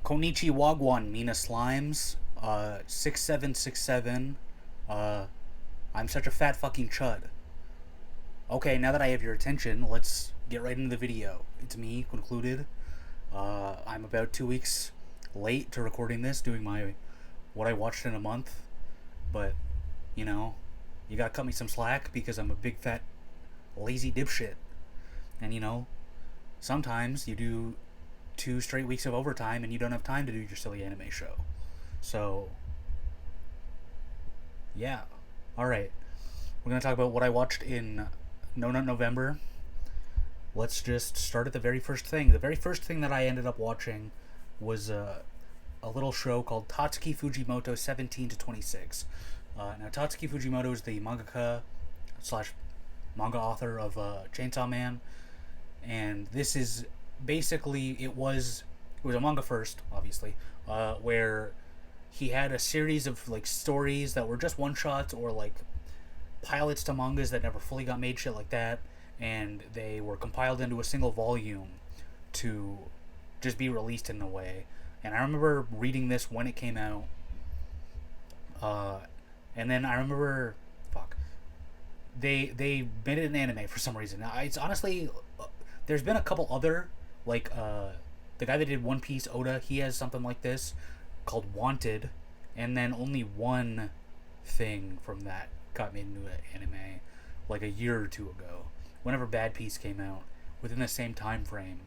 Konichi Wagwan, Mina Slimes, 6767, I'm such a fat fucking chud. Okay, now that I have your attention, let's get right into the video. It's me, concluded. I'm about 2 weeks late to recording this, doing my what I watched in a month, but, you know, you gotta cut me some slack because I'm a big fat lazy dipshit. And, sometimes you do 2 straight weeks of overtime and you don't have time to do your silly anime show. So, yeah. Alright. We're going to talk about what I watched in No Nut November. Let's just start at the very first thing. The very first thing that I ended up watching was a little show called Tatsuki Fujimoto 17 to 26. Now, Tatsuki Fujimoto is the mangaka slash manga author of Chainsaw Man. And this is basically, it was a manga first, obviously, where he had a series of like stories that were just one shots or like pilots to mangas that never fully got made, shit like that, and they were compiled into a single volume to just be released in a way. And I remember reading this when it came out, and then I remember, they made it an anime for some reason. Now, it's honestly, there's been a couple other, like, the guy that did One Piece, Oda, he has something like this called Wanted, and then only one thing from that got made into an anime like a year or two ago. Whenever Bad Piece came out, within the same time frame,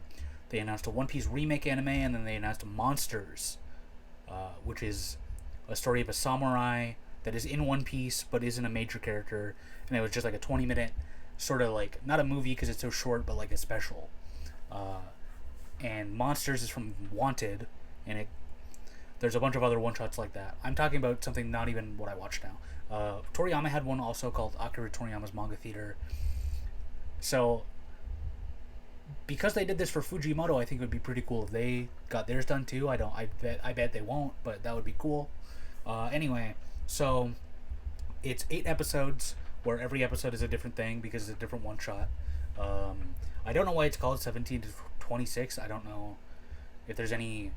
they announced a One Piece remake anime, and then they announced Monsters, which is a story of a samurai that is in One Piece but isn't a major character, and it was just like a 20-minute sort of like, not a movie because it's so short, but like a special. And Monsters is from Wanted, and there's a bunch of other one-shots like that. I'm talking about something not even what I watched now. Toriyama had one also called Akira Toriyama's Manga Theater. So, because they did this for Fujimoto, I think it would be pretty cool if they got theirs done too. I bet they won't, but that would be cool. Anyway, so it's 8 episodes where every episode is a different thing because it's a different one-shot. I don't know why it's called 17 to 26. I don't know if there's any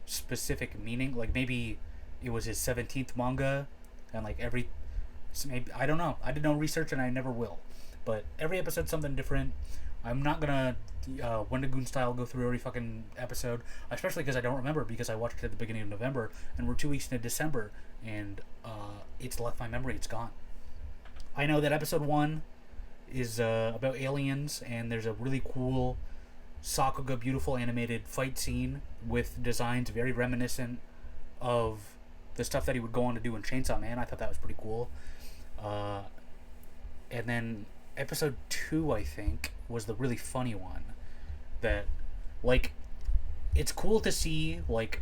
specific meaning. Like, maybe it was his 17th manga, and like maybe, I don't know. I did no research, and I never will. But every episode's something different. I'm not gonna Wendigoon style go through every fucking episode, especially because I don't remember, because I watched it at the beginning of November, and we're 2 weeks into December, and it's left my memory. It's gone. I know that episode 1 is about aliens, and there's a really cool Sakuga beautiful animated fight scene with designs very reminiscent of the stuff that he would go on to do in Chainsaw Man. I thought that was pretty cool. And then episode 2, I think, was the really funny one. That, like, it's cool to see, like,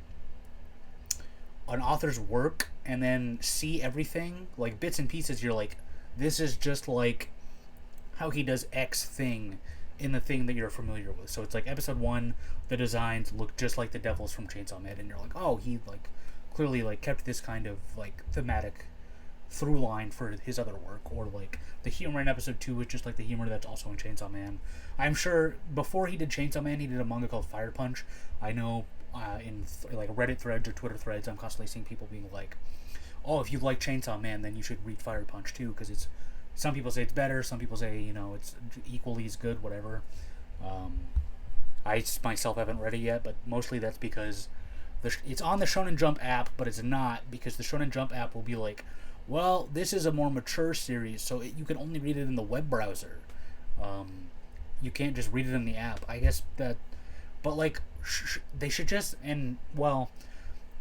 an author's work and then see everything, like, bits and pieces. You're like, this is just like how he does X thing in the thing that you're familiar with. So it's like episode 1, the designs look just like the devils from Chainsaw Man, and you're like, oh, he like clearly like kept this kind of like thematic through line for his other work. Or like the humor in episode 2 is just like the humor that's also in Chainsaw Man. I'm sure before he did Chainsaw Man, he did a manga called Fire Punch. I know in like Reddit threads or Twitter threads, I'm constantly seeing people being like, oh, if you like Chainsaw Man, then you should read Fire Punch too, because it's, some people say it's better, some people say, it's equally as good, whatever. I myself haven't read it yet, but mostly that's because it's on the Shonen Jump app, but it's not, because the Shonen Jump app will be like, well, this is a more mature series, so you can only read it in the web browser. You can't just read it in the app. I guess that, but like, they should just,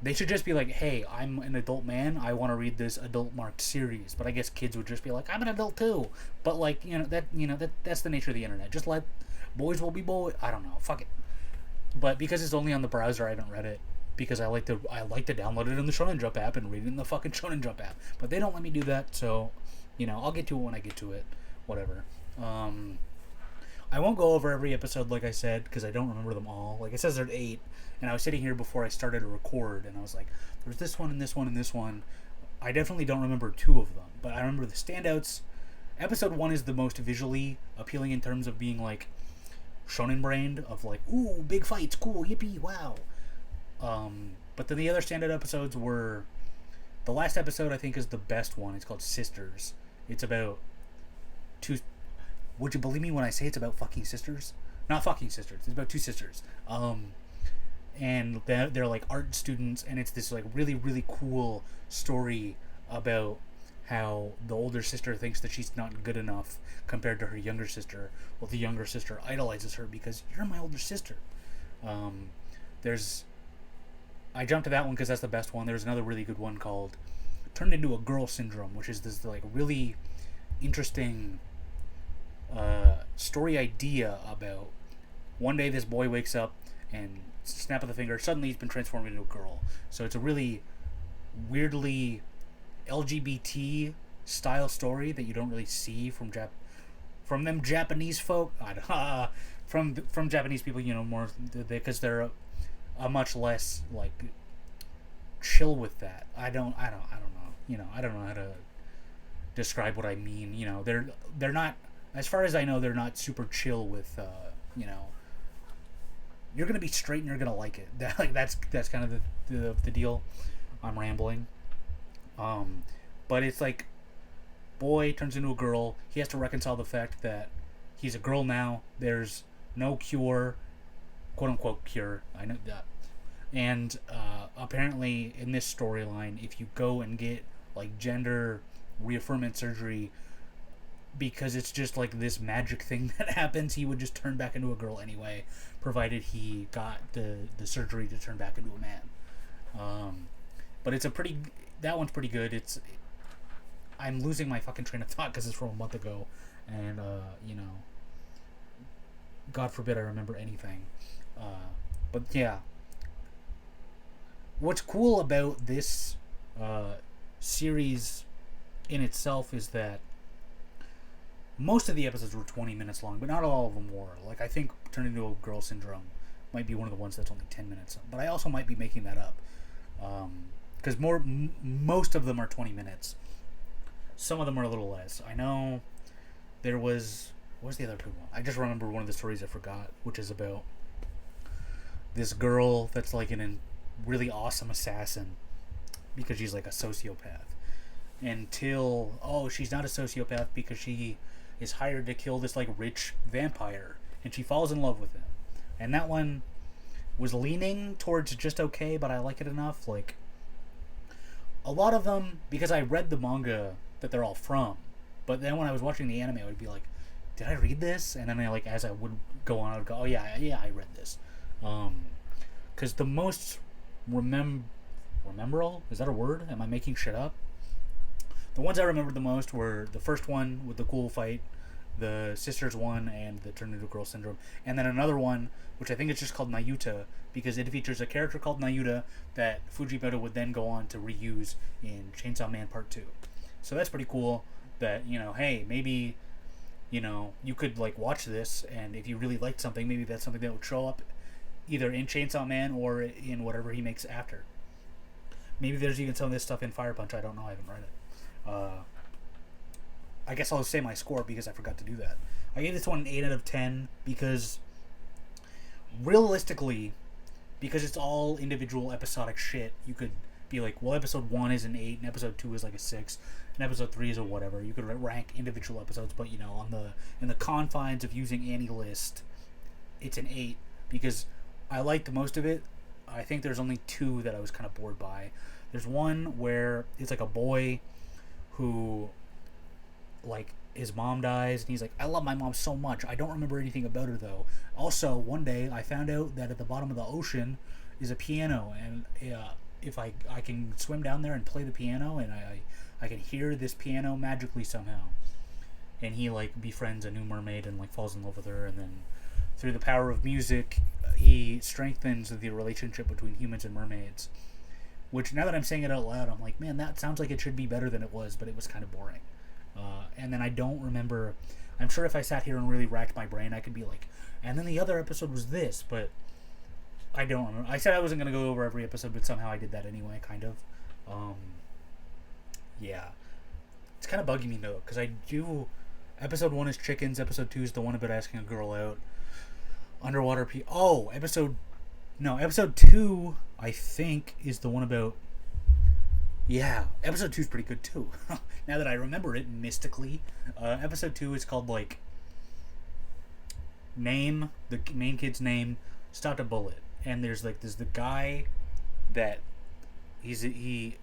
they should just be like, hey, I'm an adult man, I want to read this adult marked series. But I guess kids would just be like, I'm an adult too. But like, that's the nature of the internet. Just let boys will be boys. I don't know, fuck it. But because it's only on the browser, I haven't read it, because I like to download it in the Shonen Jump app and read it in the fucking Shonen Jump app. But they don't let me do that, so I'll get to it when I get to it. Whatever. I won't go over every episode, like I said, because I don't remember them all. Like, it says there's 8, and I was sitting here before I started to record, and I was like, there's this one and this one and this one. I definitely don't remember 2 of them, but I remember the standouts. Episode 1 is the most visually appealing in terms of being, like, shonen brained, of like, ooh, big fights, cool, yippee, wow. But then the other standout episodes were, the last episode I think is the best one. It's called Sisters. It's about two. Would you believe me when I say it's about fucking sisters? Not fucking sisters. It's about two sisters. And they're like art students, and it's this like really really cool story about how the older sister thinks that she's not good enough compared to her younger sister. Well, the younger sister idolizes her because you're my older sister. There's I jumped to that one because that's the best one. There's another really good one called "Turned Into a Girl Syndrome," which is this like really interesting story idea about one day this boy wakes up and snap of the finger suddenly he's been transformed into a girl. So it's a really weirdly LGBT style story that you don't really see from them Japanese folk. From Japanese people, more because they're a much less like chill with that. I don't know. I don't know how to describe what I mean. They're not, as far as I know, they're not super chill with you're gonna be straight and you're gonna like it. That's kind of the deal. I'm rambling. But it's like boy turns into a girl. He has to reconcile the fact that he's a girl now. There's no cure, quote unquote cure. I know that. And apparently in this storyline, if you go and get like gender reaffirmment surgery, because it's just like this magic thing that happens, he would just turn back into a girl anyway, provided he got the surgery to turn back into a man. But that one's pretty good. I'm losing my fucking train of thought because it's from a month ago, and God forbid I remember anything. But yeah, what's cool about this series in itself is that most of the episodes were 20 minutes long, but not all of them were. Like, I think Turn Into a Girl Syndrome might be one of the ones that's only 10 minutes. But I also might be making that up. Because most of them are 20 minutes. Some of them are a little less. I know there was... What was the other one? I just remember one of the stories I forgot, which is about this girl that's like a really awesome assassin because she's like a sociopath. Until, she's not a sociopath because she is hired to kill this like rich vampire, and she falls in love with him. And that one was leaning towards just okay, but I like it enough. Like, a lot of them, because I read the manga that they're all from, but then when I was watching the anime, I would be like, did I read this? And then as I would go on, I would go, oh yeah, I read this. Because the most rememberable, is that a word? Am I making shit up? The ones I remembered the most were the first one with the cool fight, the Sisters one, and the Turn Into Girl Syndrome. And then another one, which I think is just called Nayuta, because it features a character called Nayuta that Fujimoto would then go on to reuse in Chainsaw Man Part 2. So that's pretty cool that, hey, maybe, you could, like, watch this, and if you really liked something, maybe that's something that would show up either in Chainsaw Man or in whatever he makes after. Maybe there's even some of this stuff in Fire Punch. I don't know. I haven't read it. I guess I'll say my score because I forgot to do that. I gave this one an 8 out of 10 because realistically, because it's all individual episodic shit, you could be like, well, episode 1 is an 8 and episode 2 is like a 6 and episode 3 is a whatever. You could rank individual episodes, but in the confines of using AniList, it's an 8 because I liked most of it. I think there's only 2 that I was kind of bored by. There's one where it's like a boy who, like, his mom dies, and he's like, I love my mom so much. I don't remember anything about her, though. Also, one day, I found out that at the bottom of the ocean is a piano, and if I can swim down there and play the piano, and I can hear this piano magically somehow. And he, like, befriends a new mermaid and, like, falls in love with her, and then through the power of music, he strengthens the relationship between humans and mermaids. Which, now that I'm saying it out loud, I'm like, man, that sounds like it should be better than it was, but it was kind of boring. And then I don't remember... I'm sure if I sat here and really racked my brain, I could be like, and then the other episode was this, but I don't remember. I said I wasn't going to go over every episode, but somehow I did that anyway, kind of. Yeah. It's kind of bugging me, though, because I do... Episode 1 is chickens, episode 2 is the one about asking a girl out. Underwater episode 2 I think is the one about. Yeah, episode 2 is pretty good too. Now that I remember it mystically, episode 2 is called like name the main kid's name stopped a bullet, and there's the guy that he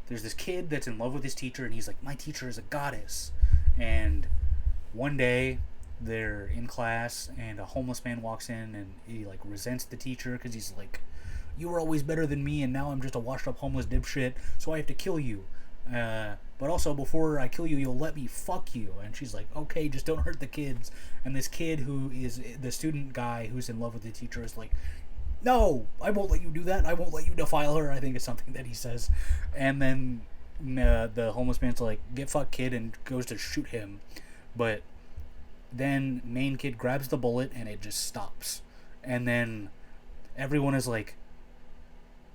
there's this kid that's in love with his teacher, and he's like, my teacher is a goddess. And one day they're in class, and a homeless man walks in, and he like resents the teacher because he's like, you were always better than me, and now I'm just a washed up homeless dipshit, so I have to kill you. But also, before I kill you, you'll let me fuck you. And she's like, okay, just don't hurt the kids. And this kid who is the student guy who's in love with the teacher is like, no, I won't let you do that. I won't let you defile her, I think is something that he says. And then the homeless man's like, get fucked, kid, and goes to shoot him. But then main kid grabs the bullet, and it just stops. And then everyone is like,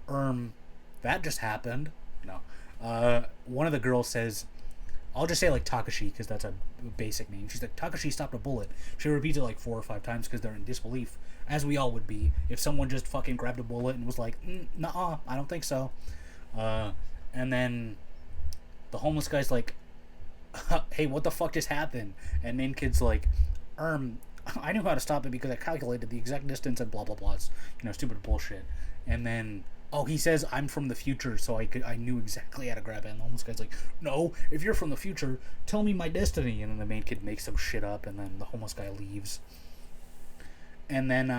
that just happened. No. One of the girls says, I'll just say like Takashi because that's a basic name. She's like, Takashi stopped a bullet. She repeats it like 4 or 5 times because they're in disbelief, as we all would be if someone just fucking grabbed a bullet and was like, nuh-uh, I don't think so. And then the homeless guy's like, hey, what the fuck just happened? And main kid's like, I knew how to stop it because I calculated the exact distance and blah blah blah. It's, stupid bullshit. And then he says, I'm from the future, so I knew exactly how to grab it. And the homeless guy's like, no, if you're from the future, tell me my destiny. And then the main kid makes some shit up, and then the homeless guy leaves. And then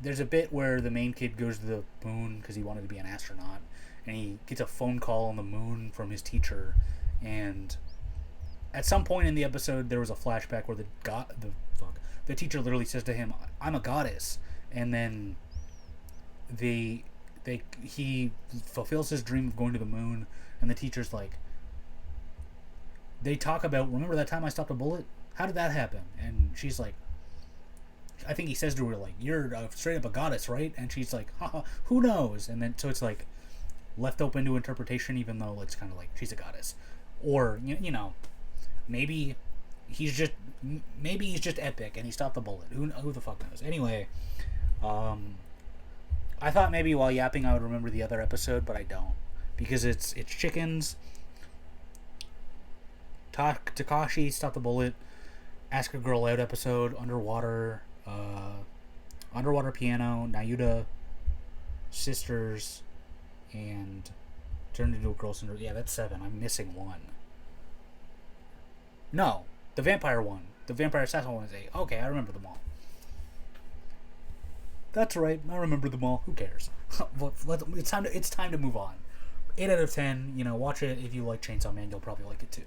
there's a bit where the main kid goes to the moon because he wanted to be an astronaut, and he gets a phone call on the moon from his teacher. And at some point in the episode, there was a flashback where the teacher literally says to him, I'm a goddess. And then he fulfills his dream of going to the moon, and the teacher's like, they talk about, remember that time I stopped a bullet? How did that happen? And she's like, I think he says to her like, you're straight up a goddess, right? And she's like, haha, who knows? And then so it's like left open to interpretation, even though it's kind of like she's a goddess, or maybe he's just epic and he stopped the bullet. Who the fuck knows? Anyway, I thought maybe while yapping I would remember the other episode, but I don't, because it's chickens, Takashi stopped the bullet, Ask a Girl Out episode, underwater piano, Nayuta, sisters, and turned into a girl syndrome. Yeah, that's 7. I'm missing 1. No, the vampire one. The vampire assassin one is 8. Okay, I remember them all. That's right, I remember them all. Who cares? It's time to move on. 8 out of 10. Watch it if you like Chainsaw Man. You'll probably like it too.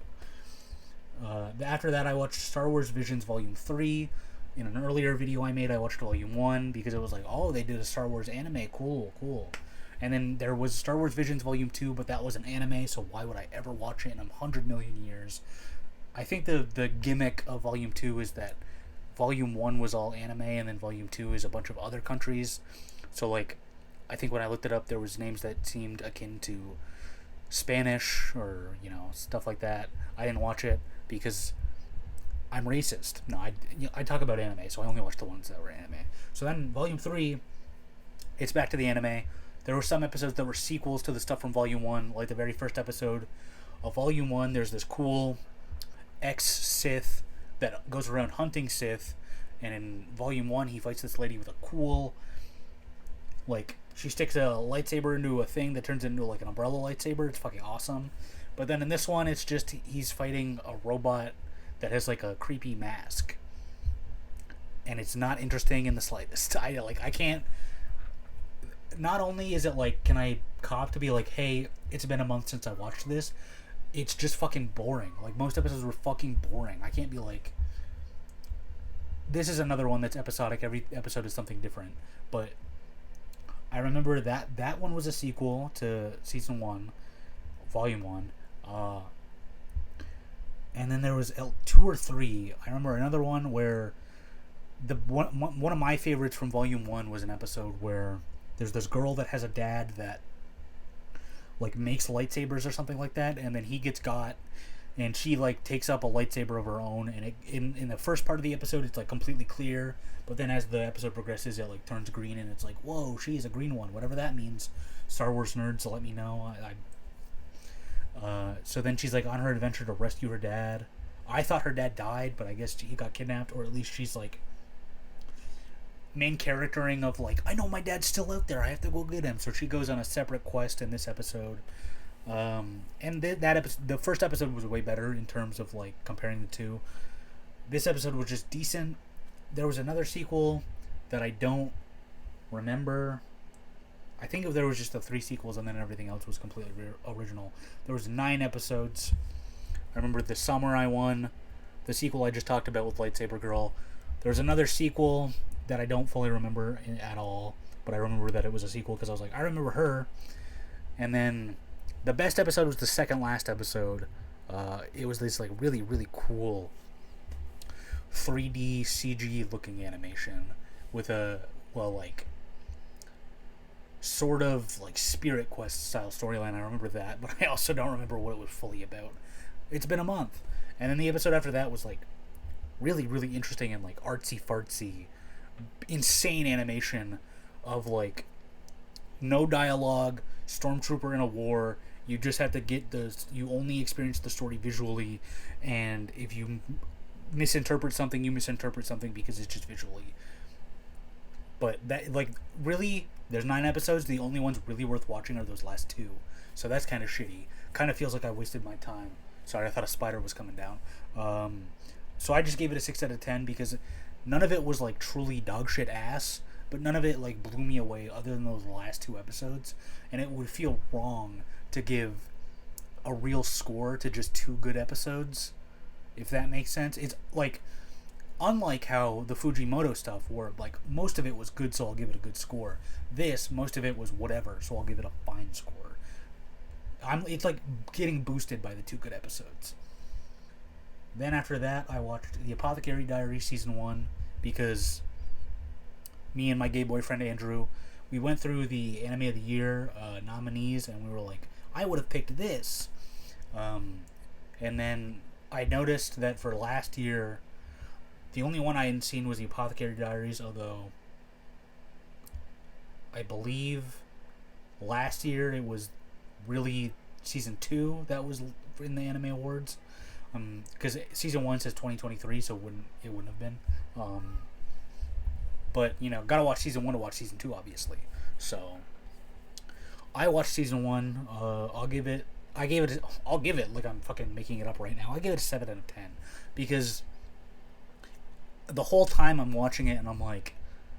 After that, I watched Star Wars Visions Volume 3. In an earlier video I made, I watched Volume 1 because it was like, oh, they did a Star Wars anime. Cool. And then there was Star Wars Visions Volume 2, but that was an anime, so why would I ever watch it in 100 million years? I think the gimmick of Volume 2 is that Volume 1 was all anime, and then Volume 2 is a bunch of other countries. So, like, I think when I looked it up, there was names that seemed akin to Spanish or, stuff like that. I didn't watch it because I'm racist. No, I talk about anime, so I only watch the ones that were anime. So then Volume 3, it's back to the anime. There were some episodes that were sequels to the stuff from Volume 1, like the very first episode of Volume 1. There's this cool ex-Sith that goes around hunting Sith, and in Volume 1 he fights this lady with a cool, she sticks a lightsaber into a thing that turns into like an umbrella lightsaber. It's fucking awesome. But then in this one, it's just he's fighting a robot that has like a creepy mask, and it's not interesting in the slightest. I can't. Not only is it like, can I cop to be like, hey, it's been a month since I watched this, it's just fucking boring. Like, most episodes were fucking boring. I can't be like, this is another one that's episodic. Every episode is something different. But I remember that one was a sequel to Season 1, Volume 1. And then there was 2 or 3. I remember another one where one of my favorites from Volume 1 was an episode where there's this girl that has a dad that like makes lightsabers or something like that, and then he gets got, and she like takes up a lightsaber of her own, and in the first part of the episode it's like completely clear, but then as the episode progresses it like turns green, and it's like, whoa, she is a green one, whatever that means. Star Wars nerds, let me know. So then she's like on her adventure to rescue her dad. I thought her dad died, but I guess he got kidnapped, or at least she's like main charactering of like, I know my dad's still out there, I have to go get him. So she goes on a separate quest in this episode. And the first episode was way better in terms of like comparing the two. This episode was just decent. There was another sequel that I don't remember. I think if there was just the 3 sequels and then everything else was completely original. There was 9 episodes. I remember the samurai one, the sequel I just talked about with Lightsaber Girl. There was another sequel that I don't fully remember at all, but I remember that it was a sequel because I was like, I remember her. And then the best episode was the second last episode. It was this like really, really cool 3D CG looking animation with a, well, like sort of like Spirit Quest style storyline. I remember that, but I also don't remember what it was fully about. It's been a month. And then the episode after that was like really, really interesting and like artsy fartsy, insane animation of like no dialogue, stormtrooper in a war. You just have to you only experience the story visually, and if you misinterpret something, you misinterpret something because it's just visually. But that, like, really, there's 9 episodes. The only ones really worth watching are those last 2. So that's kind of shitty. Kind of feels like I wasted my time. Sorry, I thought a spider was coming down. So I just gave it a 6 out of 10 because none of it was like truly dog shit ass, but none of it like blew me away other than those last 2 episodes. And it would feel wrong to give a real score to just 2 good episodes, if that makes sense. It's like, unlike how the Fujimoto stuff where like most of it was good, so I'll give it a good score. This, most of it was whatever, so I'll give it a fine score. It's like getting boosted by the 2 good episodes. Then after that, I watched The Apothecary Diaries Season 1 because me and my gay boyfriend Andrew, we went through the Anime of the Year nominees, and we were like, I would have picked this. And then I noticed that for last year, the only one I hadn't seen was The Apothecary Diaries, although I believe last year it was really Season 2 that was in the Anime Awards. Because Season 1 says 2023, so it wouldn't have been. But, you know, gotta watch Season 1 to watch Season 2, obviously. So, I watched Season 1. I'll give it, like I'm fucking making it up right now, I give it a 7 out of 10. Because the whole time I'm watching it and I'm like,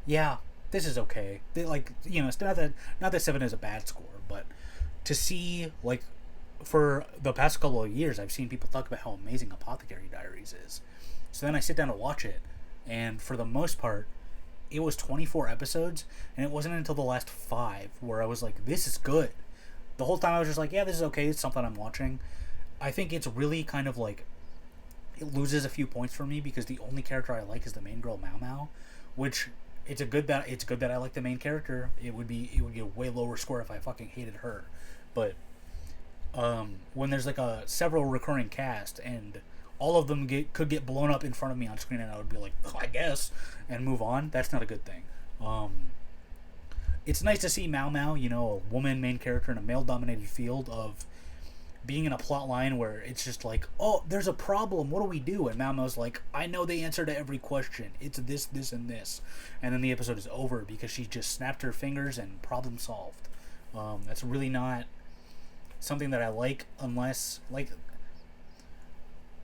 yeah, this is okay. Like, you know, it's not that 7 is a bad score, but to see, like, for the past couple of years, I've seen people talk about how amazing Apothecary Diaries is. So then I sit down to watch it, and for the most part, it was 24 episodes, and it wasn't until the last 5 where I was like, this is good. The whole time I was just like, yeah, this is okay, it's something I'm watching. I think it's really kind of like, it loses a few points for me because the only character I like is the main girl, Mao Mao, which it's good that I like the main character. It would get a way lower score if I fucking hated her. But when there's like a several recurring cast and all of them could get blown up in front of me on screen and I would be like, oh, I guess, and move on, that's not a good thing. It's nice to see Mao Mao, you know, a woman main character in a male-dominated field, of being in a plot line where it's just like, oh, there's a problem, what do we do? And Mao Mao's like, I know the answer to every question. It's this, this, and this. And then the episode is over because she just snapped her fingers and problem solved. That's really not something that I like, unless, like,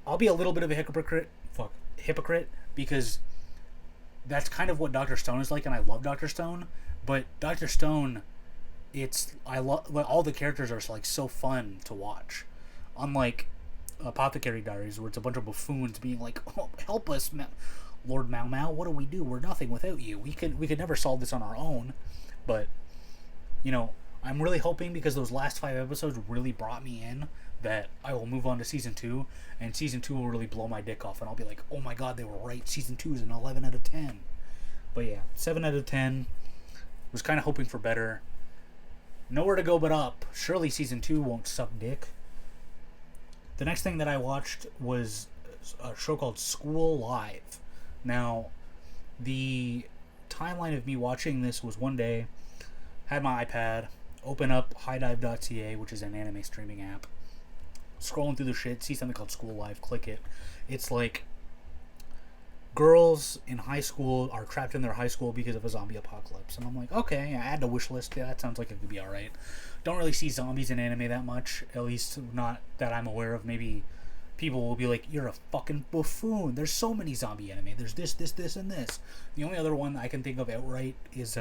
I'll be a little bit of a hypocrite because that's kind of what Dr. Stone is like, and I love Dr. Stone, but Dr. Stone, all the characters are like so fun to watch, unlike Apothecary Diaries, where it's a bunch of buffoons being like, oh, help us, Lord Mao Mao, what do we do? We're nothing without you. We could never solve this on our own. But, you know, I'm really hoping, because those last 5 episodes really brought me in, that I will move on to Season 2, and Season 2 will really blow my dick off, and I'll be like, oh my god, they were right, Season 2 is an 11 out of 10. But yeah, 7 out of 10. Was kind of hoping for better. Nowhere to go but up. Surely Season 2 won't suck dick. The next thing that I watched was a show called School Live. Now, the timeline of me watching this was one day, had my iPad, open up highdive.ca, which is an anime streaming app, scrolling through the shit, see something called School Live, click it. It's like girls in high school are trapped in their high school because of a zombie apocalypse. And I'm like, okay, I add to wish list. Yeah, that sounds like it could be alright. Don't really see zombies in anime that much, at least not that I'm aware of. Maybe people will be like, you're a fucking buffoon. There's so many zombie anime. There's this, and this. The only other one I can think of outright is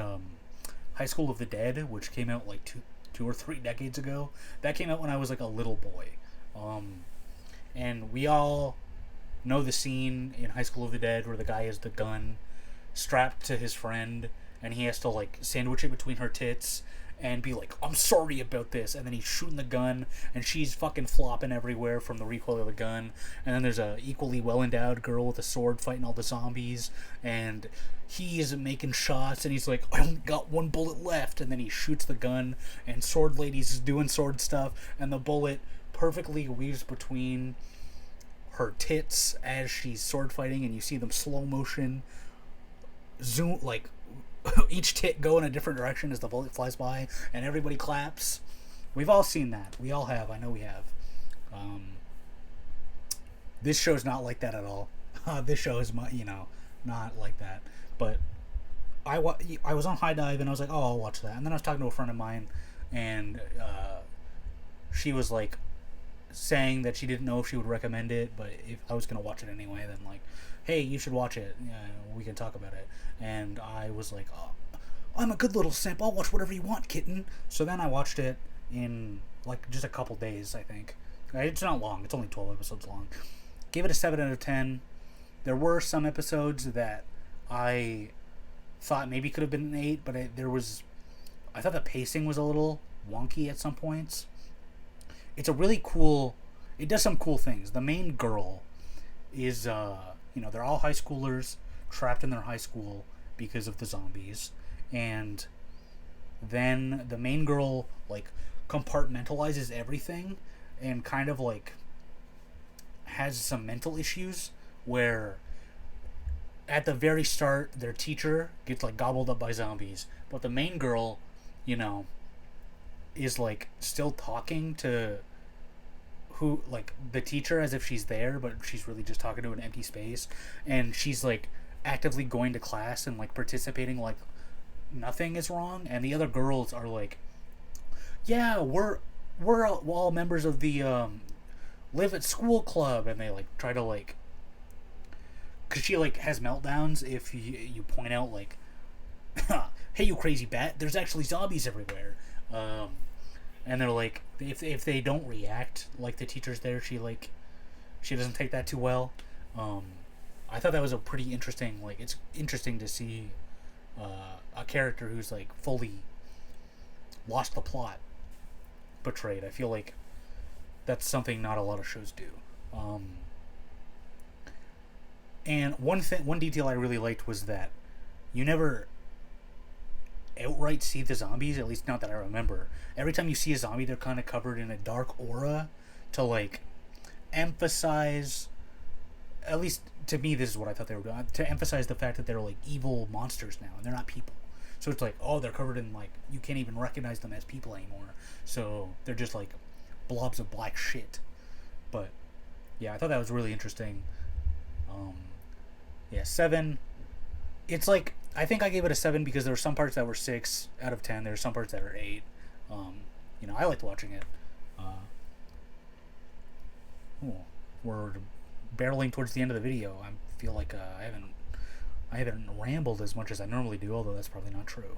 High School of the Dead, which came out like two or three decades ago. That came out when I was like a little boy. And we all know the scene in High School of the Dead where the guy has the gun strapped to his friend and he has to like sandwich it between her tits and be like, I'm sorry about this, and then he's shooting the gun and she's fucking flopping everywhere from the recoil of the gun, and then there's a equally well endowed girl with a sword fighting all the zombies, and he's making shots and he's like, I only got one bullet left, and then he shoots the gun and Sword Lady's doing sword stuff and the bullet perfectly weaves between her tits as she's sword fighting, and you see them slow motion zoom, like each tit go in a different direction as the bullet flies by and everybody claps. We've all seen that. We all have. I know we have. This show's not like that at all. This show is, not like that. But I was on High Dive and I was like, oh, I'll watch that. And then I was talking to a friend of mine, and she was like saying that she didn't know if she would recommend it, but if I was going to watch it anyway, then like, hey, you should watch it. We can talk about it. And I was like, oh, I'm a good little simp. I'll watch whatever you want, kitten. So then I watched it in like just a couple days, I think. It's not long. It's only 12 episodes long. Gave it a 7 out of 10. There were some episodes that I thought maybe could have been an 8, but I thought the pacing was a little wonky at some points. It's a really cool, it does some cool things. The main girl is, they're all high schoolers trapped in their high school because of the zombies. And then the main girl, like, compartmentalizes everything and kind of, like, has some mental issues where at the very start, their teacher gets, like, gobbled up by zombies. But the main girl, is like still talking to the teacher as if she's there, but she's really just talking to an empty space, and she's like actively going to class and like participating like nothing is wrong, and the other girls are like, yeah, we're all members of the live at school club, and they like try to like, because she like has meltdowns if you point out like, hey, you crazy bat, there's actually zombies everywhere. And they're like, if they don't react like the teacher's there, she doesn't take that too well. I thought that was a pretty interesting, like, it's interesting to see a character who's like fully lost the plot portrayed. I feel like that's something not a lot of shows do. And one detail I really liked was that you never outright see the zombies, at least not that I remember. Every time you see a zombie, they're kind of covered in a dark aura to like emphasize, at least to me this is what I thought they were doing, to emphasize the fact that they're like evil monsters now and they're not people. So it's like, oh, they're covered in like, you can't even recognize them as people anymore, so they're just like blobs of black shit. But yeah, I thought that was really interesting. 7. It's like, I think I gave it a 7 because there were some parts that were 6 out of 10. There were some parts that are 8. I liked watching it. We're barreling towards the end of the video. I feel like I haven't rambled as much as I normally do, although that's probably not true.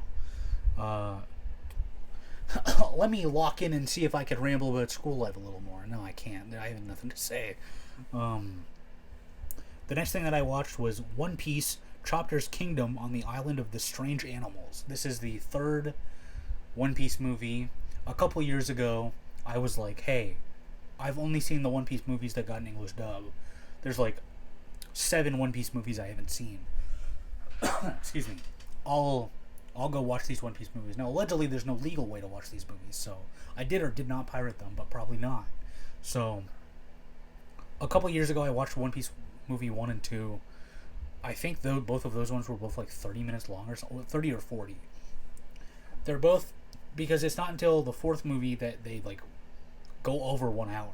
Let me lock in and see if I could ramble about School Life a little more. No, I can't. I have nothing to say. The next thing that I watched was One Piece Chopper's Kingdom on the Island of the Strange Animals. This is the third One Piece movie. A couple years ago, I was like, hey, I've only seen the One Piece movies that got an English dub. There's like 7 One Piece movies I haven't seen. Excuse me. I'll go watch these One Piece movies. Now, allegedly, there's no legal way to watch these movies, so I did or did not pirate them, but probably not. So a couple years ago, I watched One Piece movie 1 and 2. I think though both of those ones were both like 30 minutes long or something, 30 or 40. They're both because it's not until the fourth movie that they like go over 1 hour.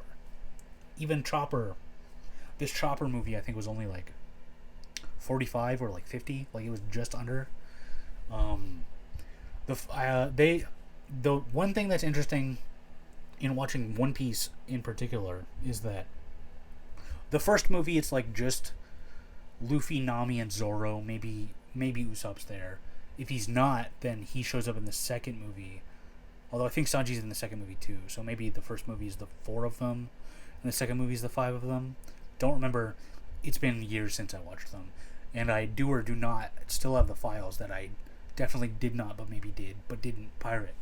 Even Chopper, this Chopper movie I think was only like 45 or like 50, like it was just under. Um, the one thing that's interesting in watching One Piece in particular is that the first movie it's like just Luffy, Nami, and Zoro. Maybe Usopp's there. If he's not, then he shows up in the second movie. Although I think Sanji's in the second movie too. So maybe the first movie is the four of them, and the second movie is the five of them. Don't remember. It's been years since I watched them, and I do or do not still have the files that I definitely did not, but maybe did, but didn't pirate.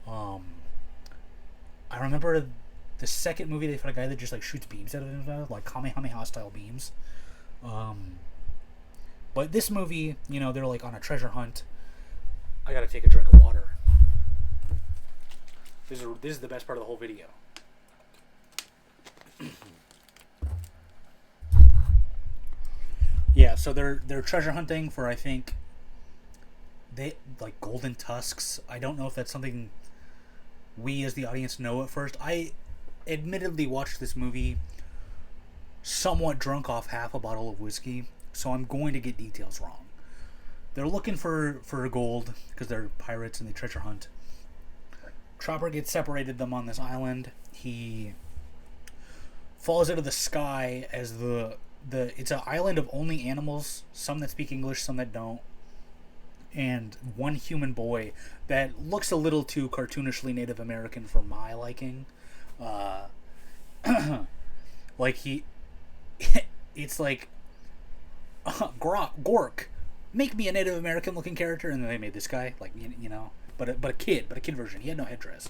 Um, I remember the second movie they found a guy that just like shoots beams out of his mouth, like Kamehameha style beams. Um, but this movie, you know, they're like on a treasure hunt. I gotta take a drink of water. This is the best part of the whole video. Yeah, so they're treasure hunting for I think they like golden tusks. I don't know if that's something we as the audience know at first. I admittedly watched this movie somewhat drunk off half a bottle of whiskey, so I'm going to get details wrong. They're looking for gold because they're pirates and they treasure hunt. Chopper gets separated them on this island. He falls out of the sky as the it's an island of only animals, some that speak English, some that don't, and one human boy that looks a little too cartoonishly Native American for my liking. Like he, it's like Gork, make me a Native American looking character, and then they made this guy like you know, but a kid version. He had no headdress.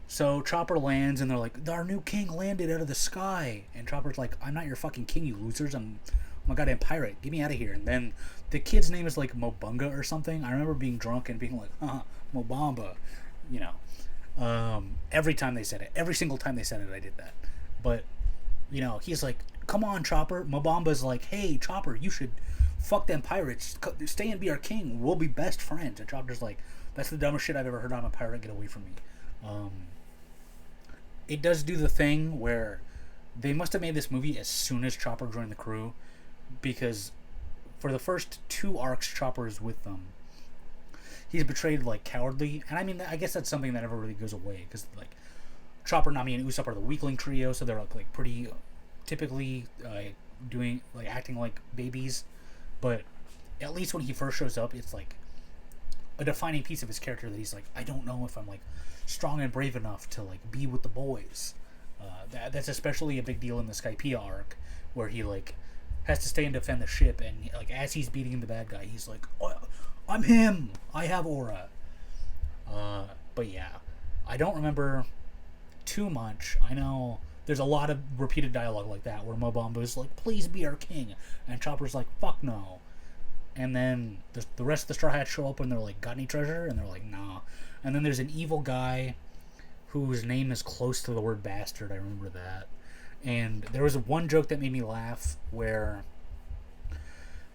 So Chopper lands, and they're like, "Our new king landed out of the sky," and Chopper's like, "I'm not your fucking king, you losers. I'm a goddamn pirate. Get me out of here." And then the kid's name is like Mobunga or something. I remember being drunk and being like, Mobamba, you know. Every time they said it, every single time they said it, I did that. But you know, he's like, "Come on, Chopper." Mobamba's like, "Hey, Chopper, you should fuck them pirates. Stay and be our king. We'll be best friends." And Chopper's like, "That's the dumbest shit I've ever heard. I'm a pirate. Get away from me." It does do the thing where they must have made this movie as soon as Chopper joined the crew, because for the first two arcs Chopper is with them, he's betrayed like cowardly, and I mean I guess that's something that never really goes away because like Chopper, Nami, and Usopp are the weakling trio, so they're like pretty typically doing like acting like babies, but at least when he first shows up, it's like a defining piece of his character that he's like, I don't know if I'm like strong and brave enough to like be with the boys. That's especially a big deal in the Skypiea arc, where he like has to stay and defend the ship, and like as he's beating the bad guy, he's like, "Oh, I'm him. I have aura." But yeah, I don't remember too much. I know there's a lot of repeated dialogue like that, where Mobamba's like, "Please be our king," and Chopper's like, "Fuck no." And then the rest of the Straw Hats show up and they're like, "Got any treasure?" And they're like, "Nah." And then there's an evil guy whose name is close to the word bastard. I remember that. And there was one joke that made me laugh where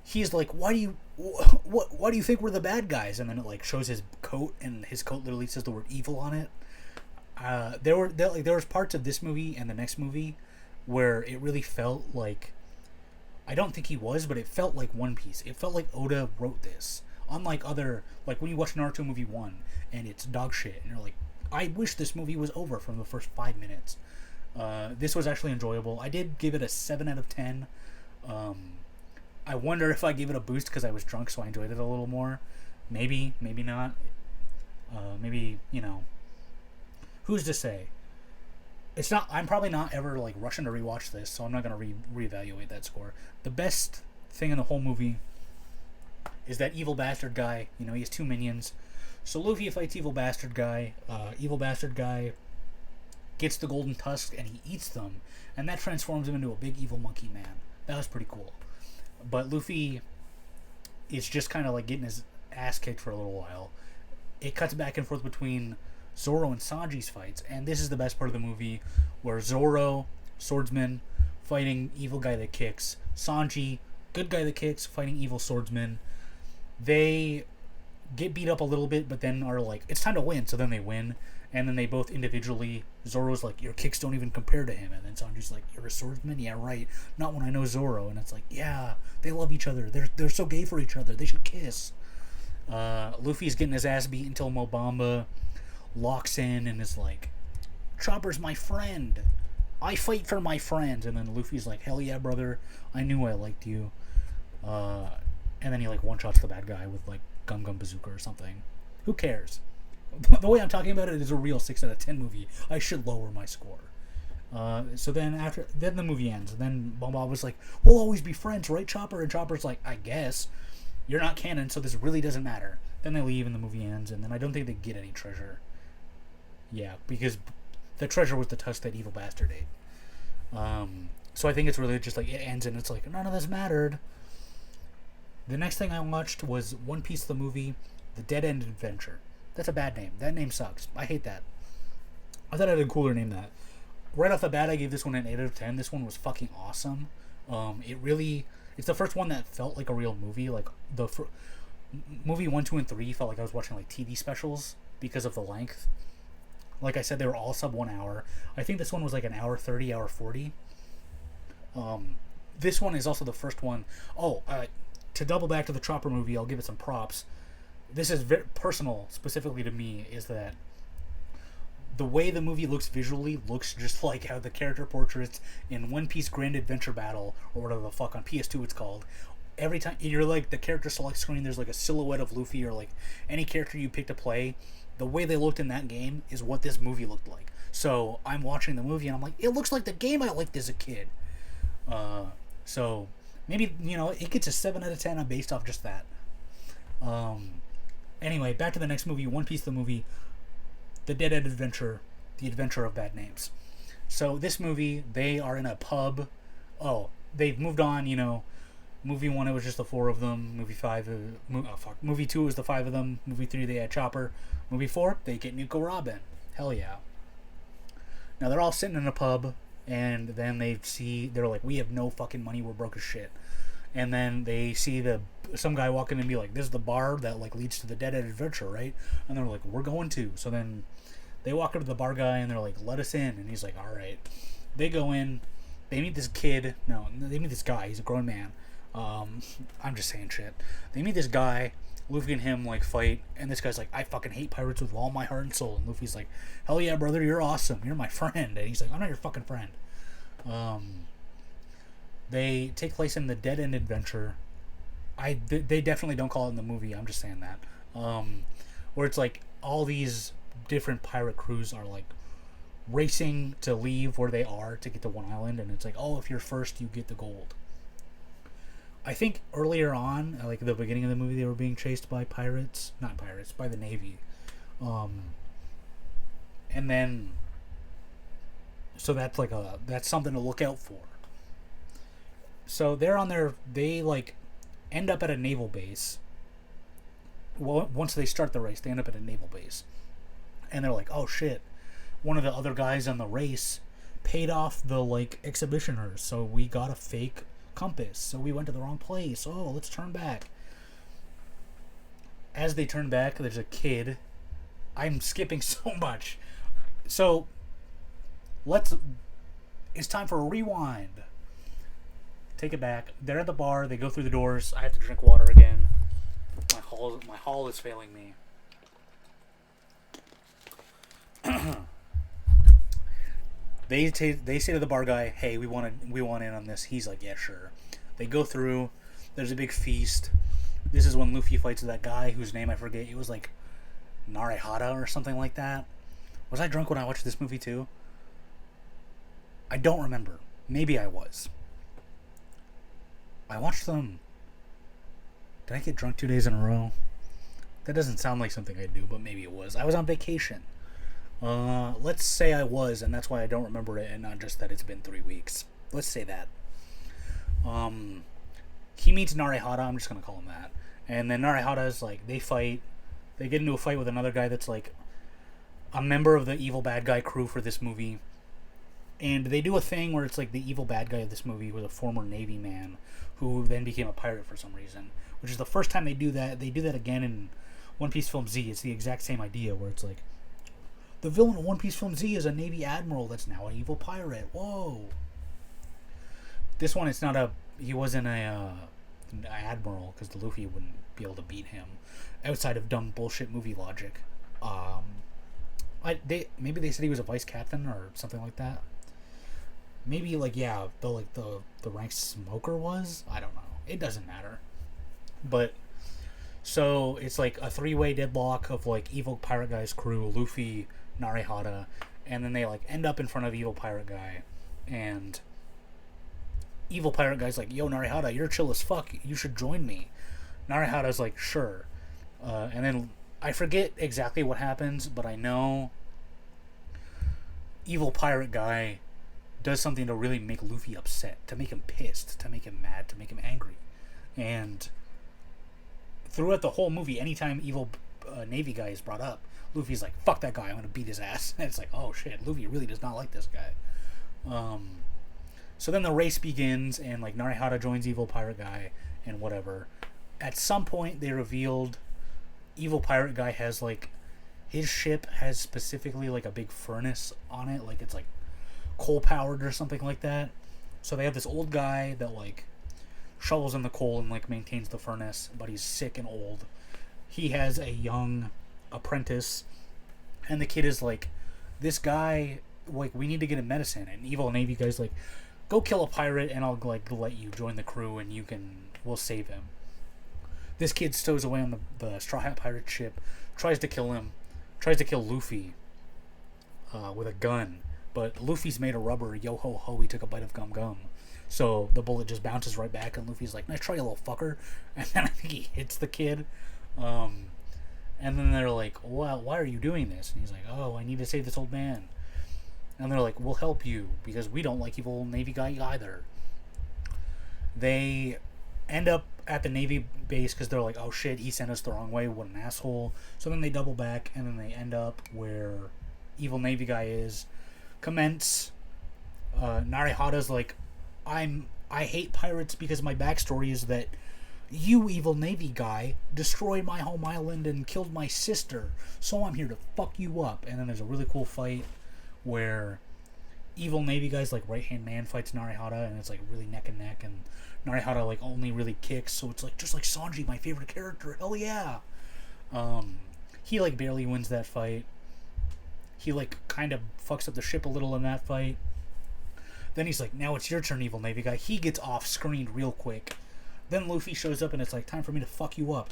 he's like, why do you think we're the bad guys?" And then it like shows his coat, and his coat literally says the word evil on it. There was parts of this movie and the next movie where it really felt like, I don't think he was, but it felt like One Piece. It felt like Oda wrote this. Unlike other, like when you watch Naruto movie 1 and it's dog shit, and you're like, I wish this movie was over from the first 5 minutes. This was actually enjoyable. I did give it a 7 out of 10. I wonder if I gave it a boost because I was drunk, so I enjoyed it a little more. Maybe not. Maybe, you know, who's to say? It's not. I'm probably not ever like rushing to rewatch this, so I'm not gonna reevaluate that score. The best thing in the whole movie is that evil bastard guy. You know, he has 2 minions. So Luffy fights evil bastard guy. Evil bastard guy gets the golden tusks and he eats them, and that transforms him into a big evil monkey man. That was pretty cool. But Luffy is just kind of like getting his ass kicked for a little while. It cuts back and forth between Zoro and Sanji's fights. And this is the best part of the movie, where Zoro, swordsman, fighting evil guy that kicks. Sanji, good guy that kicks, fighting evil swordsman. They get beat up a little bit, but then are like, it's time to win. So then they win. And then they both individually, Zoro's like, your kicks don't even compare to him. And then Sanji's like, you're a swordsman? Yeah, right. Not when I know Zoro. And it's like, yeah, they love each other. They're so gay for each other. They should kiss. Luffy's getting his ass beat until Mobamba locks in and is like, Chopper's my friend. I fight for my friends. And then Luffy's like, hell yeah, brother. I knew I liked you. And then he like one-shots the bad guy with like Gum Gum Bazooka or something. Who cares? The way I'm talking about it is a real 6 out of 10 movie. I should lower my score. So then the movie ends. And then Bob was like, we'll always be friends, right, Chopper? And Chopper's like, I guess. You're not canon, so this really doesn't matter. Then they leave and the movie ends. And then I don't think they get any treasure. Yeah, because the treasure was the tusk that evil bastard ate. So I think it's really just like, it ends and it's like, none of this mattered. The next thing I watched was One Piece the movie, The Dead End Adventure. That's a bad name. That name sucks. I hate that. I thought I had a cooler name than that. Right off the bat, I gave this one an 8 out of 10. This one was fucking awesome. It's the first one that felt like a real movie. Like, movie 1, 2, and 3 felt like I was watching, like, TV specials because of the length. Like I said, they were all sub 1 hour. I think this one was like an hour 30, hour 40. This one is also the first one. To double back to the Chopper movie, I'll give it some props. This is very personal, specifically to me, is that the way the movie looks visually looks just like how the character portraits in One Piece Grand Adventure Battle, or whatever the fuck on PS2 it's called. Every time you're like the character select screen, there's like a silhouette of Luffy or like any character you pick to play. The way they looked in that game is what this movie looked like. So I'm watching the movie and I'm like, it looks like the game I liked as a kid. So maybe, it gets a 7 out of 10 based off just that. Anyway, back to the next movie, One Piece the movie, The Dead End Adventure, The Adventure of Bad Names. So this movie, they are in a pub. Oh, they've moved on, Movie 1, it was just the 4 of them. Movie 2 was the 5 of them. Movie 3, they had Chopper. Movie 4, they get Nico Robin. Hell yeah. Now, they're all sitting in a pub, and then they're like, we have no fucking money, we're broke as shit. And then they see some guy walk in and be like, this is the bar that like leads to the Dead End Adventure, right? And they're like, we're going to. So then they walk up to the bar guy and they're like, let us in. And he's like, all right. They go in. They meet this kid. No, they meet this guy. He's a grown man. I'm just saying shit. They meet this guy. Luffy and him like fight. And this guy's like, I fucking hate pirates with all my heart and soul. And Luffy's like, hell yeah, brother, you're awesome. You're my friend. And he's like, I'm not your fucking friend. They take place in the Dead End Adventure. They definitely don't call it in the movie. I'm just saying that. Where it's like all these different pirate crews are like racing to leave where they are to get to one island, and it's like, oh, if you're first, you get the gold. I think earlier on, like the beginning of the movie, they were being chased by pirates. Not pirates, by the Navy. And then, so that's something to look out for. So they like end up at a naval base. Well, once they start the race, they end up at a naval base. And they're like, oh shit, one of the other guys on the race paid off the like exhibitioners, so we got a fake compass, so we went to the wrong place. Oh, let's turn back. As they turn back, there's a kid. I'm skipping so much. So it's time for a rewind. Take it back. They're at the bar. They go through the doors. I have to drink water again. My haul is failing me. They say to the bar guy, "Hey, we want in on this." He's like, "Yeah, sure." They go through. There's a big feast. This is when Luffy fights that guy whose name I forget. It was like Narihata or something like that. Was I drunk when I watched this movie too? I don't remember. Maybe I was. I watched them. Did I get drunk 2 days in a row? That doesn't sound like something I'd do, but maybe it was. I was on vacation. Let's say I was, and that's why I don't remember it, and not just that it's been 3 weeks. Let's say that. He meets Narihata. I'm just gonna call him that. And then Narihata is like, they fight. They get into a fight with another guy that's like a member of the evil bad guy crew for this movie. And they do a thing where it's like the evil bad guy of this movie was a former Navy man who then became a pirate for some reason, which is the first time they do that. They do that again in One Piece Film Z. It's the exact same idea where it's like the villain of One Piece Film Z is a Navy admiral that's now an evil pirate. Whoa. This one, it's not a. He wasn't an admiral because the Luffy wouldn't be able to beat him outside of dumb bullshit movie logic. Maybe they said he was a vice captain or something like that. Maybe the rank smoker was. I don't know. It doesn't matter. But so it's like a three-way deadlock of like evil pirate guy's crew, Luffy, Narihata, and then they like end up in front of evil pirate guy, and evil pirate guy's like, "Yo, Narihata, you're chill as fuck. You should join me." Narihata's like, "Sure," and then I forget exactly what happens, but I know evil pirate guy does something to really make Luffy upset, to make him pissed, to make him mad, to make him angry. And throughout the whole movie, anytime evil Navy guy is brought up, Luffy's like, fuck that guy, I'm going to beat his ass. And it's like, oh shit, Luffy really does not like this guy. So then the race begins, and like Narihata joins evil pirate guy, and whatever. At some point, they revealed evil pirate guy has like, his ship has specifically like a big furnace on it, like it's like coal powered or something like that. So they have this old guy that like shovels in the coal and like maintains the furnace, but he's sick and old. He has a young apprentice, and the kid is like, this guy, like, we need to get him medicine. And evil Navy guy's like, go kill a pirate and I'll like let you join the crew and we'll save him. This kid stows away on the Straw Hat pirate ship, tries to kill Luffy with a gun. But Luffy's made of rubber. Yo ho ho, he took a bite of gum gum. So the bullet just bounces right back, and Luffy's like, nice try, you little fucker. And then I think he hits the kid. And then they're like, well, why are you doing this? And he's like, oh, I need to save this old man. And they're like, we'll help you, because we don't like evil Navy guy either. They end up at the Navy base because they're like, oh shit, he sent us the wrong way, what an asshole. So then they double back, and then they end up where evil Navy guy is. Commence. Narihata's like, I hate pirates because my backstory is that you, evil Navy guy, destroyed my home island and killed my sister, so I'm here to fuck you up. And then there's a really cool fight where evil Navy guy's like right hand man fights Narihata, and it's like really neck and neck, and Narihata like only really kicks, so it's like just like Sanji, my favorite character. Hell yeah. He like barely wins that fight. He like kind of fucks up the ship a little in that fight. Then he's like, now it's your turn, evil Navy guy. He gets off screen real quick. Then Luffy shows up and it's like, time for me to fuck you up.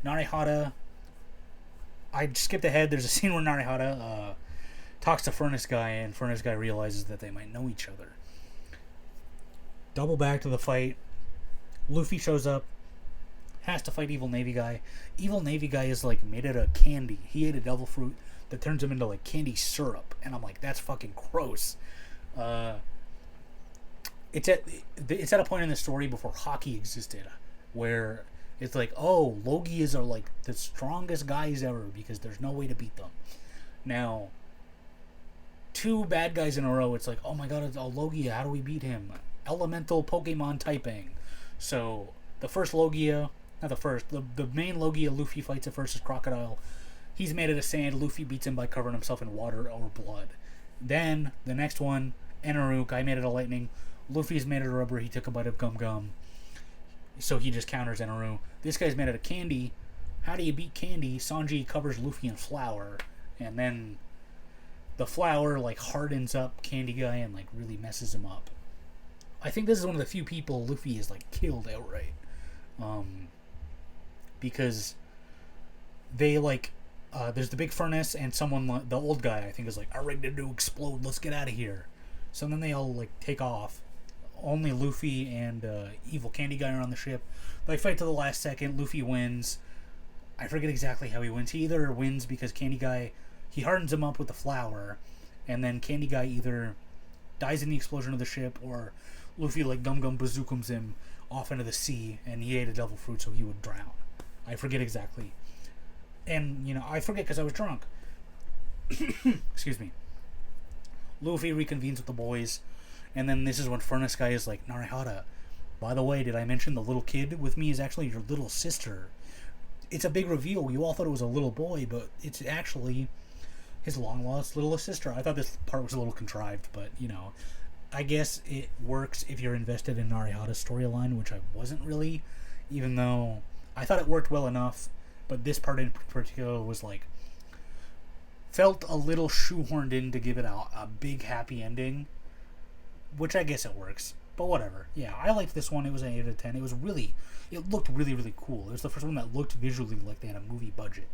Narihata, I skipped ahead. There's a scene where Narihata talks to Furnace Guy, and Furnace Guy realizes that they might know each other. Double back to the fight. Luffy shows up, has to fight evil Navy guy. Evil Navy guy is like made out of candy. He ate a devil fruit that turns him into like candy syrup, and I'm like, that's fucking gross. It's at a point in the story before hockey existed, where it's like, oh, Logias are like the strongest guys ever because there's no way to beat them. Now, two bad guys in a row, it's like, oh my god, it's a Logia, how do we beat him? Elemental Pokemon typing. So the first Logia, not the first, the main Logia Luffy fights at first is Crocodile. He's made out of sand. Luffy beats him by covering himself in water or blood. Then the next one, Eneru, guy made out of lightning. Luffy's made out of rubber. He took a bite of gum gum, so he just counters Eneru. This guy's made out of candy. How do you beat candy? Sanji covers Luffy in flour, and then the flour like hardens up Candy Guy and like really messes him up. I think this is one of the few people Luffy has like killed outright, because they like there's the big furnace, and someone, the old guy I think, is like, I'm ready to explode, let's get out of here. So then they all like take off. Only Luffy and evil Candy Guy are on the ship. They fight to the last second. Luffy wins. I forget exactly how he wins. He either wins because Candy Guy, he hardens him up with the flour, and then Candy Guy either dies in the explosion of the ship, or Luffy like Gum Gum bazookums him off into the sea, and he ate a devil fruit so he would drown. I forget exactly. And, you know, I forget because I was drunk. Excuse me. Luffy reconvenes with the boys, and then this is when Furnace Guy is like, Narihata, by the way, did I mention the little kid with me is actually your little sister? It's a big reveal. You all thought it was a little boy, but it's actually his long-lost little sister. I thought this part was a little contrived, but, you know, I guess it works if you're invested in Narihata's storyline, which I wasn't really, even though I thought it worked well enough, but this part in particular was like, felt a little shoehorned in to give it a big happy ending, which I guess it works, but whatever. Yeah, I liked this one. It was an 8 out of 10. It looked really, really cool. It was the first one that looked visually like they had a movie budget.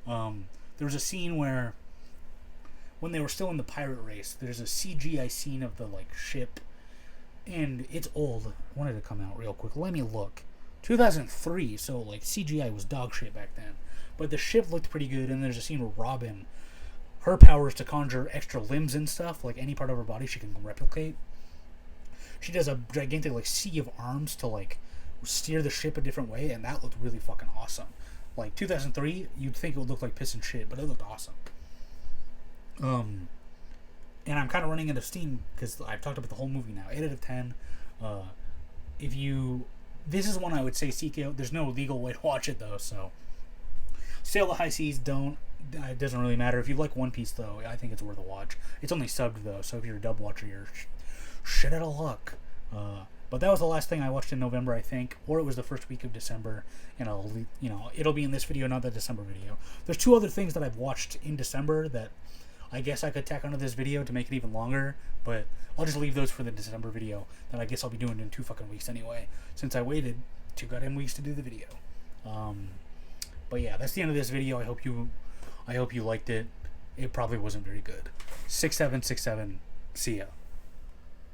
There was a scene where, when they were still in the pirate race, there's a CGI scene of the, like, ship, and it's old. I wanted to come out real quick. Let me look. 2003, so, like, CGI was dog shit back then. But the ship looked pretty good, and there's a scene where Robin, her power is to conjure extra limbs and stuff, like any part of her body she can replicate. She does a gigantic, like, sea of arms to, like, steer the ship a different way, and that looked really fucking awesome. Like, 2003, you'd think it would look like piss and shit, but it looked awesome. And I'm kind of running out of steam because I've talked about the whole movie now. 8 out of 10. This is one I would say seek out. There's no legal way to watch it though, so Sail the High Seas. Don't. It doesn't really matter. If you like One Piece though, I think it's worth a watch. It's only subbed though, so if you're a dub watcher, you're shit out of luck. But that was the last thing I watched in November, I think, or it was the first week of December, and it'll be in this video, not the December video. There's 2 other things that I've watched in December that I guess I could tack onto this video to make it even longer, but I'll just leave those for the December video that I guess I'll be doing in 2 fucking weeks anyway, since I waited 2 goddamn weeks to do the video. But yeah, that's the end of this video. I hope you liked it. It probably wasn't very good. 6767. See ya.